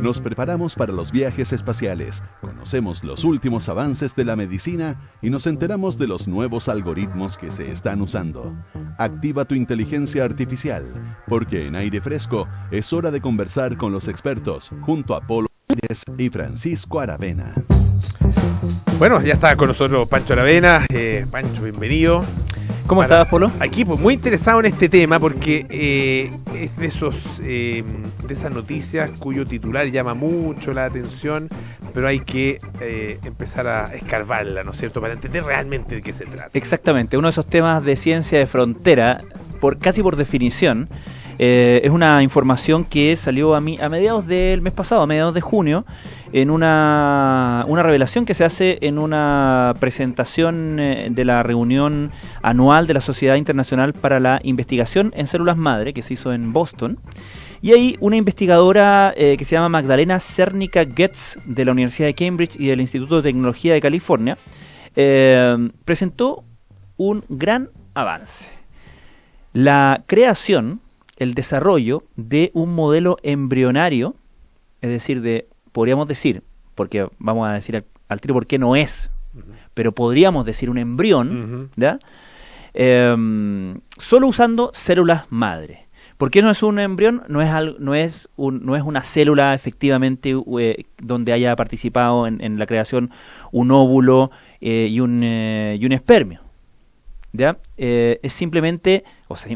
Nos preparamos para los viajes espaciales, conocemos los últimos avances de la medicina y nos enteramos de los nuevos algoritmos que se están usando. Activa tu inteligencia artificial, porque en Aire Fresco es hora de conversar con los expertos, junto a Polo y Francisco Aravena. Bueno, ya está con nosotros Pancho Aravena. Pancho, bienvenido. ¿Cómo estás, Polo? Aquí, pues, muy interesado en este tema porque es de esas noticias cuyo titular llama mucho la atención, pero hay que empezar a escarbarla, ¿no es cierto?, para entender realmente de qué se trata. Exactamente, uno de esos temas de ciencia de frontera, casi por definición. Es una información que salió a mediados del mes pasado, a mediados de junio, en una revelación que se hace en una presentación de la reunión anual de la Sociedad Internacional para la Investigación en Células Madre, que se hizo en Boston. Y ahí una investigadora que se llama Magdalena Zernicka-Getz, de la Universidad de Cambridge y del Instituto de Tecnología de California, presentó un gran avance. La creación, el desarrollo de un modelo embrionario, es decir, podríamos decir, porque vamos a decir al tiro por qué no es, pero podríamos decir un embrión, ¿ya? Solo usando células madre. ¿Por qué no es un embrión? No es una célula efectivamente donde haya participado en la creación un óvulo y un espermio. ¿Ya? Es simplemente,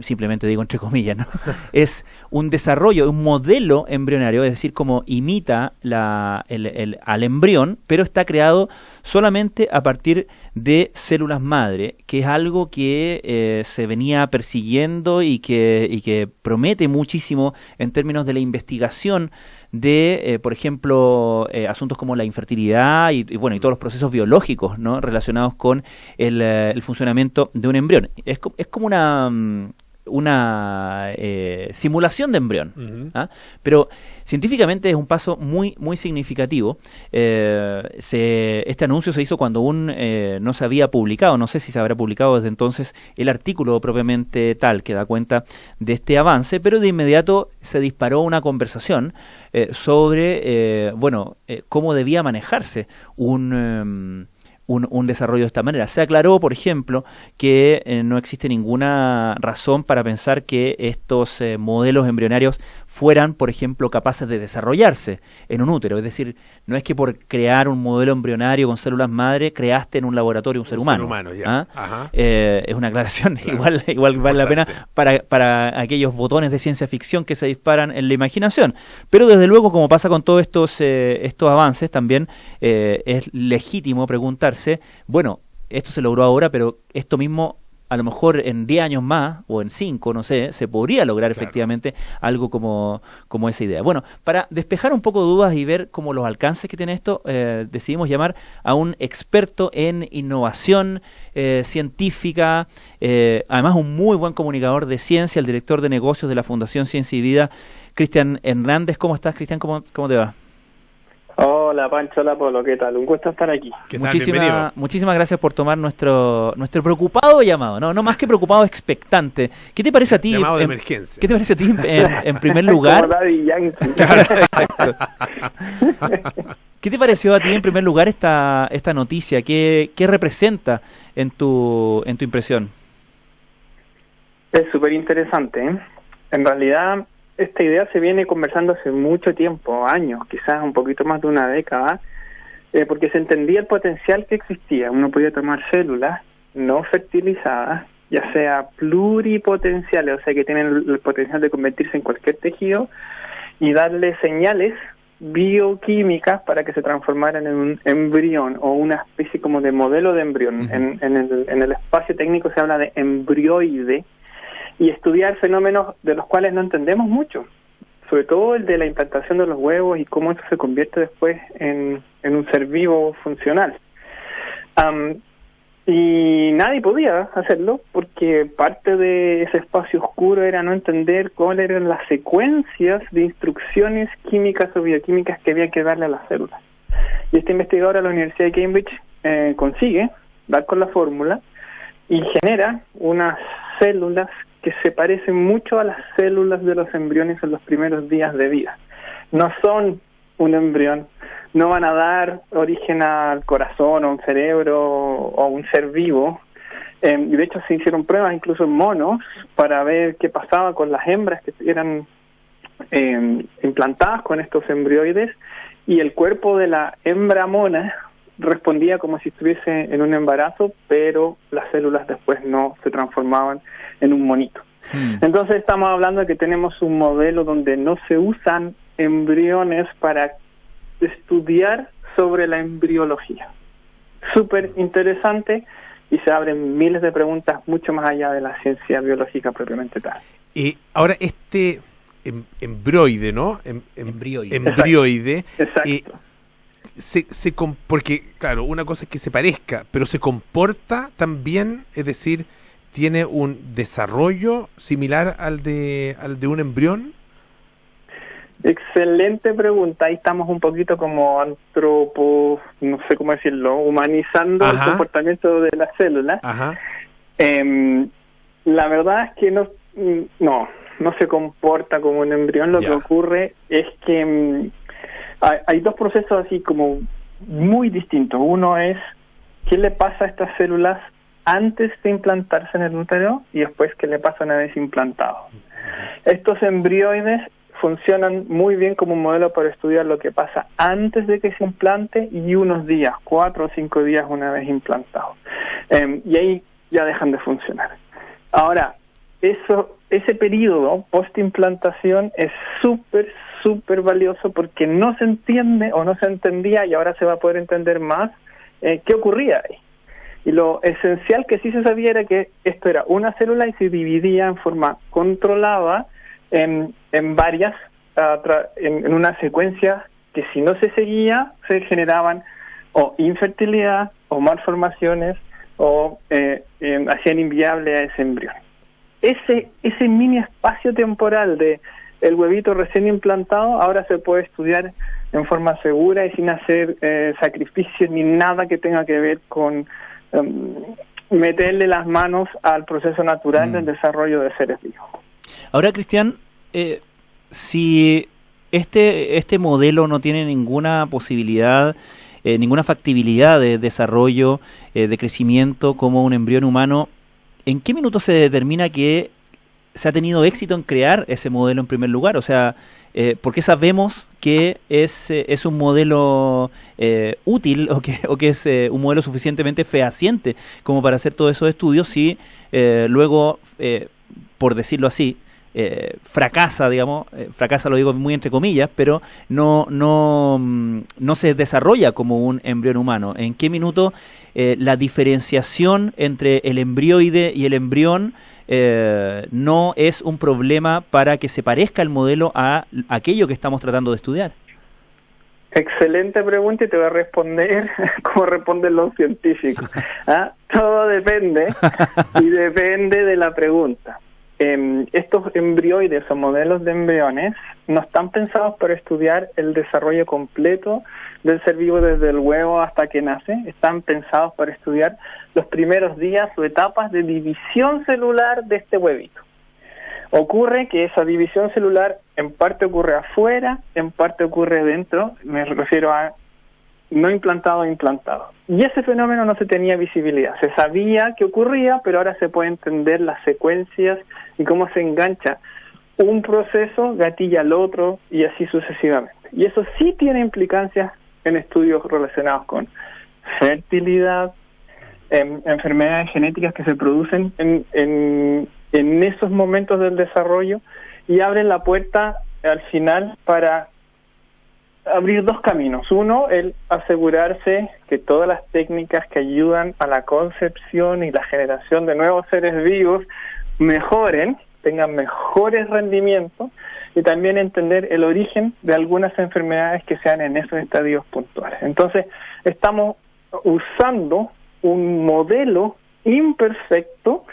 simplemente digo entre comillas, ¿no? Es un desarrollo, un modelo embrionario, es decir, como imita al embrión, pero está creado solamente a partir de células madre, que es algo que se venía persiguiendo y que promete muchísimo en términos de la investigación de, por ejemplo, asuntos como la infertilidad y todos los procesos biológicos, ¿no?, relacionados con el funcionamiento de un embrión. Es como una simulación de embrión, ¿ah? Pero científicamente es un paso muy muy significativo. Este anuncio se hizo cuando aún no se había publicado, no sé si se habrá publicado desde entonces el artículo propiamente tal que da cuenta de este avance, pero de inmediato se disparó una conversación sobre cómo debía manejarse un desarrollo de esta manera. Se aclaró, por ejemplo, que no existe ninguna razón para pensar que estos modelos embrionarios fueran, por ejemplo, capaces de desarrollarse en un útero. Es decir, no es que por crear un modelo embrionario con células madre creaste en un laboratorio un ser humano. Ya. ¿Ah? Es una aclaración, claro. igual vale la pena para aquellos botones de ciencia ficción que se disparan en la imaginación. Pero desde luego, como pasa con todos estos avances, también es legítimo preguntarse, bueno, esto se logró ahora, pero esto mismo a lo mejor en 10 años más, o en 5, no sé, se podría lograr efectivamente algo como esa idea. Bueno, para despejar un poco de dudas y ver como los alcances que tiene esto, decidimos llamar a un experto en innovación científica, además un muy buen comunicador de ciencia, el director de negocios de la Fundación Ciencia y Vida, Cristian Hernández. ¿Cómo estás, Cristian? ¿Cómo te va? Hola Pancho, hola Polo, ¿qué tal? Un gusto estar aquí. Muchísimas gracias por tomar nuestro preocupado llamado, no más que preocupado, expectante. ¿Qué te parece a ti? Llamado de emergencia. ¿Qué te parece a ti en primer lugar? Como Daddy Yankee. Exacto. ¿Qué te pareció a ti en primer lugar esta noticia? ¿Qué representa en tu impresión? Es súper interesante, ¿eh? En realidad, esta idea se viene conversando hace mucho tiempo, años, quizás un poquito más de una década, porque se entendía el potencial que existía. Uno podía tomar células no fertilizadas, ya sea pluripotenciales, o sea que tienen el potencial de convertirse en cualquier tejido, y darle señales bioquímicas para que se transformaran en un embrión o una especie como de modelo de embrión. En el espacio técnico se habla de embrioide, y estudiar fenómenos de los cuales no entendemos mucho, sobre todo el de la implantación de los huevos y cómo eso se convierte después en un ser vivo funcional. Y nadie podía hacerlo porque parte de ese espacio oscuro era no entender cuáles eran las secuencias de instrucciones químicas o bioquímicas que había que darle a las células. Y este investigador a la Universidad de Cambridge consigue dar con la fórmula y genera unas células que se parecen mucho a las células de los embriones en los primeros días de vida. No son un embrión, no van a dar origen al corazón o un cerebro o un ser vivo. Y de hecho se hicieron pruebas incluso en monos para ver qué pasaba con las hembras que eran implantadas con estos embrioides, y el cuerpo de la hembra mona respondía como si estuviese en un embarazo, pero las células después no se transformaban en un monito. Entonces estamos hablando de que tenemos un modelo donde no se usan embriones para estudiar sobre la embriología. Súper interesante, y se abren miles de preguntas mucho más allá de la ciencia biológica propiamente tal. Ahora, este embrioide, ¿no? Embrioide. Exacto. Porque, claro, una cosa es que se parezca, pero se comporta también, es decir, tiene un desarrollo similar al de un embrión. Excelente pregunta. Ahí estamos un poquito como no sé cómo decirlo, humanizando el comportamiento de las células. La verdad es que no se comporta como un embrión. Lo que ocurre es que hay dos procesos así como muy distintos. Uno es qué le pasa a estas células antes de implantarse en el útero, y después qué le pasa una vez implantado. Estos embrioides funcionan muy bien como un modelo para estudiar lo que pasa antes de que se implante y unos días, 4 o 5 días una vez implantado. Y ahí ya dejan de funcionar. Ahora, ese periodo post-implantación es súper valioso, porque no se entiende o no se entendía, y ahora se va a poder entender más qué ocurría ahí. Y lo esencial que sí se sabía era que esto era una célula y se dividía en forma controlada en varias, en una secuencia que si no se seguía, se generaban o infertilidad o malformaciones o hacían inviable a ese embrión. Ese mini espacio temporal de el huevito recién implantado ahora se puede estudiar en forma segura y sin hacer sacrificios ni nada que tenga que ver con meterle las manos al proceso natural del desarrollo de seres vivos. Ahora, Cristian, si este modelo no tiene ninguna posibilidad, ninguna factibilidad de desarrollo, de crecimiento como un embrión humano, ¿en qué minuto se determina que se ha tenido éxito en crear ese modelo en primer lugar? O sea, ¿por qué sabemos que es un modelo útil o que es un modelo suficientemente fehaciente como para hacer todos esos estudios si luego, por decirlo así, fracasa, digamos, fracasa lo digo muy entre comillas, pero no se desarrolla como un embrión humano? ¿En qué minuto la diferenciación entre el embrioide y el embrión no es un problema para que se parezca el modelo a aquello que estamos tratando de estudiar? Excelente pregunta, y te voy a responder como responden los científicos. Todo depende, y depende de la pregunta. Estos embrioides o modelos de embriones no están pensados para estudiar el desarrollo completo del ser vivo desde el huevo hasta que nace. Están pensados para estudiar los primeros días o etapas de división celular de este huevito. Ocurre que esa división celular en parte ocurre afuera, en parte ocurre dentro, me refiero a no implantado e implantado. Y ese fenómeno no se tenía visibilidad. Se sabía que ocurría, pero ahora se puede entender las secuencias y cómo se engancha un proceso, gatilla al otro, y así sucesivamente. Y eso sí tiene implicancias en estudios relacionados con fertilidad, enfermedades genéticas que se producen en esos momentos del desarrollo, y abren la puerta al final para abrir dos caminos. Uno, el asegurarse que todas las técnicas que ayudan a la concepción y la generación de nuevos seres vivos mejoren, tengan mejores rendimientos, y también entender el origen de algunas enfermedades que sean en esos estadios puntuales. Entonces, estamos usando un modelo imperfecto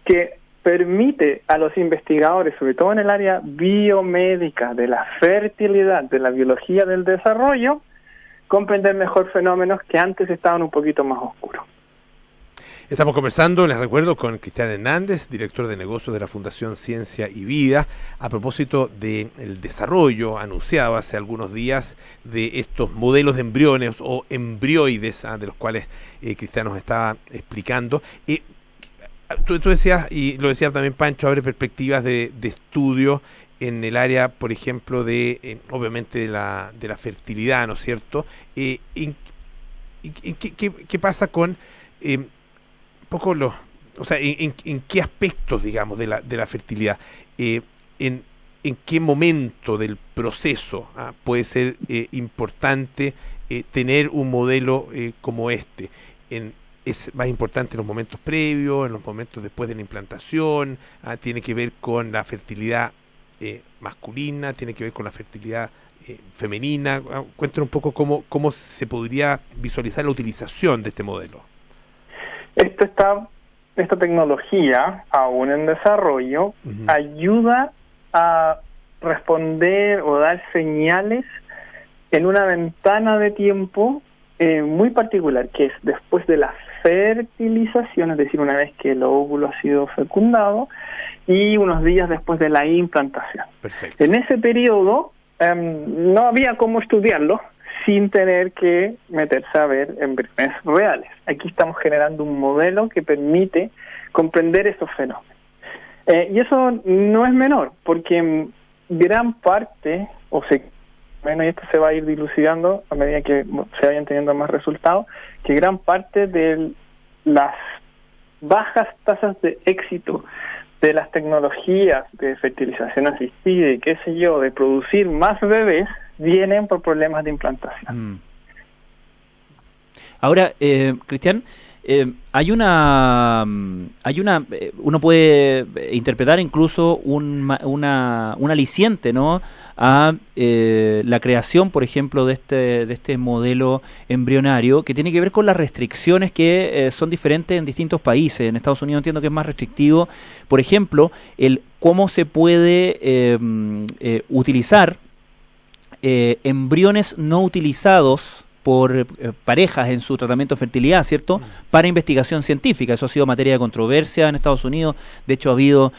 que permite a los investigadores, sobre todo en el área biomédica, de la fertilidad, de la biología del desarrollo, comprender mejor fenómenos que antes estaban un poquito más oscuros. Estamos conversando, les recuerdo, con Cristian Hernández, director de negocios de la Fundación Ciencia y Vida, a propósito del desarrollo anunciado hace algunos días de estos modelos de embriones o embrioides, de los cuales Cristian nos estaba explicando. Tú decías, y lo decía también Pancho, abre perspectivas de estudio en el área, por ejemplo, obviamente de la fertilidad, ¿no es cierto? ¿Qué pasa con poco en qué aspectos, digamos, de la fertilidad, en qué momento del proceso puede ser importante tener un modelo como este? Es más importante en los momentos previos, en los momentos después de la implantación, tiene que ver con la fertilidad masculina, tiene que ver con la fertilidad femenina. Cuéntanos un poco cómo se podría visualizar la utilización de este modelo. Esta tecnología, aún en desarrollo, ayuda a responder o dar señales en una ventana de tiempo muy particular, que es después de la fertilización, es decir, una vez que el óvulo ha sido fecundado, y unos días después de la implantación. Perfecto. En ese periodo no había cómo estudiarlo sin tener que meterse a ver embriones reales. Aquí estamos generando un modelo que permite comprender esos fenómenos. Y eso no es menor, porque gran parte, y esto se va a ir dilucidando a medida que se vayan teniendo más resultados, que gran parte de las bajas tasas de éxito de las tecnologías de fertilización asistida y qué sé yo, de producir más bebés, vienen por problemas de implantación. Ahora, Cristian, uno puede interpretar incluso un aliciente, ¿no?, a la creación, por ejemplo, de este modelo embrionario, que tiene que ver con las restricciones que son diferentes en distintos países. En Estados Unidos entiendo que es más restrictivo, por ejemplo, el cómo se puede utilizar embriones no utilizados por parejas en su tratamiento de fertilidad, ¿cierto?, para investigación científica. Eso ha sido materia de controversia en Estados Unidos. De hecho, ha habido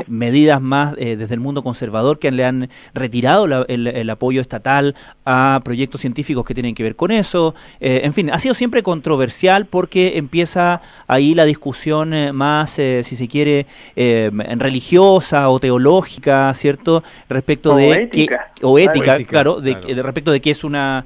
medidas más desde el mundo conservador que le han retirado el apoyo estatal a proyectos científicos que tienen que ver con eso. En fin, ha sido siempre controversial porque empieza ahí la discusión más, si se quiere, religiosa o teológica, ¿cierto?, respecto de ética. Ética, claro, respecto de qué es una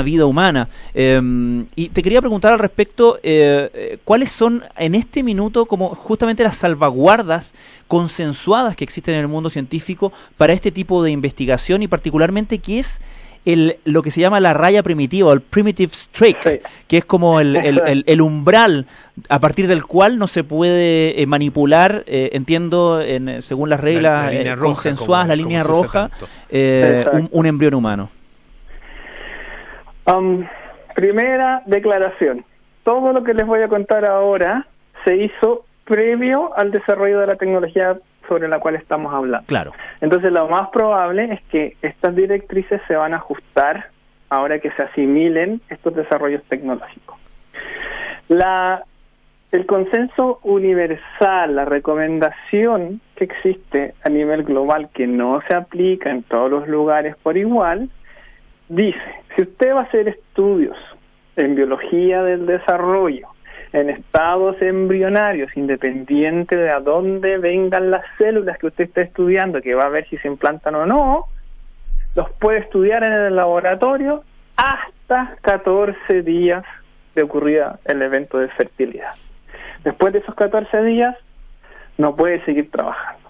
vida humana. Y te quería preguntar al respecto, ¿cuáles son en este minuto como justamente las salvaguardas consensuadas que existen en el mundo científico para este tipo de investigación, y particularmente qué es lo que se llama la raya primitiva, o el primitive streak, sí, que es como el umbral a partir del cual no se puede manipular, entiendo, según las reglas consensuadas, la línea roja, un embrión humano? Primera declaración: todo lo que les voy a contar ahora se hizo previo al desarrollo de la tecnología sobre la cual estamos hablando. Claro. Entonces, lo más probable es que estas directrices se van a ajustar ahora que se asimilen estos desarrollos tecnológicos. El consenso universal, la recomendación que existe a nivel global, que no se aplica en todos los lugares por igual, dice: si usted va a hacer estudios en biología del desarrollo, en estados embrionarios, independiente de a dónde vengan las células que usted está estudiando, que va a ver si se implantan o no, los puede estudiar en el laboratorio hasta 14 días de ocurrida el evento de fertilidad. Después de esos 14 días, no puede seguir trabajando.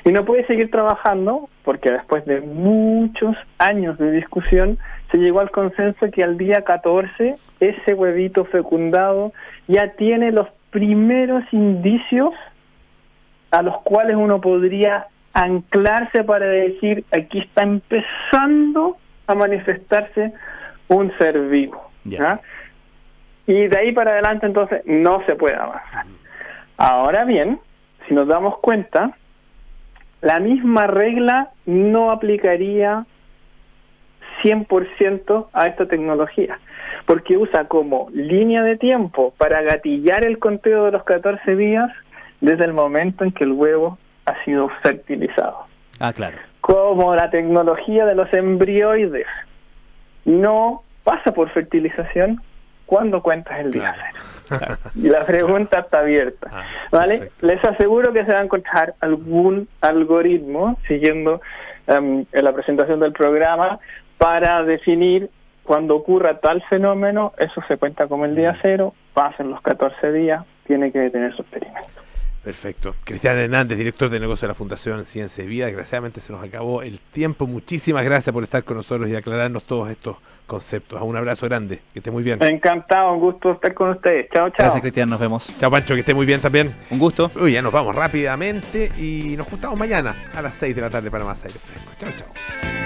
Y no puede seguir trabajando porque después de muchos años de discusión se llegó al consenso que al día 14 ese huevito fecundado ya tiene los primeros indicios a los cuales uno podría anclarse para decir: aquí está empezando a manifestarse un ser vivo. ¿Ya? Y de ahí para adelante entonces no se puede avanzar. Ahora bien, si nos damos cuenta, la misma regla no aplicaría 100% a esta tecnología, porque usa como línea de tiempo para gatillar el conteo de los 14 días desde el momento en que el huevo ha sido fertilizado. Ah, claro. Como la tecnología de los embrioides no pasa por fertilización, ¿cuándo cuentas el día cero? Y la pregunta está abierta, ¿vale? Perfecto. Les aseguro que se va a encontrar algún algoritmo, siguiendo en la presentación del programa, para definir cuando ocurra tal fenómeno, eso se cuenta como el día cero, pasen los 14 días, tiene que detener su experimento. Perfecto. Cristian Hernández, director de negocio de la Fundación Ciencia y Vida. Desgraciadamente se nos acabó el tiempo. Muchísimas gracias por estar con nosotros y aclararnos todos estos conceptos. Un abrazo grande. Que esté muy bien. Encantado, un gusto estar con ustedes. Chao, chao. Gracias, Cristian, nos vemos. Chao, Pancho, que esté muy bien también. Un gusto. Uy, ya nos vamos rápidamente y nos juntamos mañana a las 6 de la tarde para más aire fresco. Chao, chao.